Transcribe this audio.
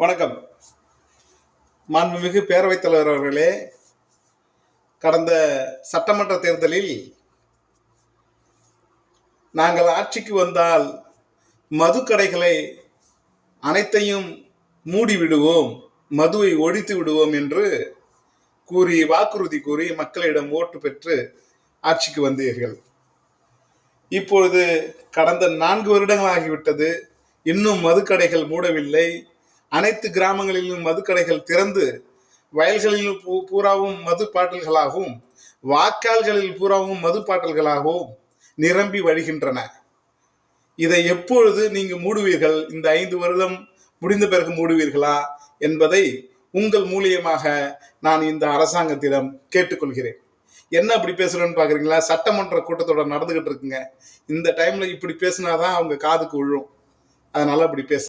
வணக்கம். மாண்புமிகு பேரவைத் தலைவர் அவர்களே, கடந்த சட்டமன்ற தேர்தலில் நாங்கள் ஆட்சிக்கு வந்தால் மதுக்கடைகளை அனைத்தையும் மூடிவிடுவோம், மதுவை ஒழித்து விடுவோம் என்று கூறி வாக்குறுதி கூறி மக்களிடம் ஓட்டு பெற்று ஆட்சிக்கு வந்தீர்கள். இப்பொழுது கடந்த 4 வருடங்கள் ஆகிவிட்டது. இன்னும் மதுக்கடைகள் மூடவில்லை. அனைத்து கிராமங்களிலும் மதுக்கடைகள் திறந்து வயல்களில் பூராவும் மது பாட்டில்களாகவும் வாய்க்கால்களில் பூராவும் மது பாட்டில்களாகவும் நிரம்பி வழிகின்றன. இதை எப்பொழுது நீங்க மூடுவீர்கள்? இந்த 5 வருடம் முடிந்த பிறகு மூடுவீர்களா என்பதை உங்கள் மூலியமாக நான் இந்த அரசாங்கத்திடம் கேட்டுக்கொள்கிறேன். என்ன அப்படி பேசுறேன்னு பாக்குறீங்களா? சட்டமன்ற கூட்டத்தோட நடந்துகிட்டு இருக்குங்க. இந்த டைம்ல இப்படி பேசினாதான் அவங்க காதுக்கு விழும். அதனால அப்படி பேச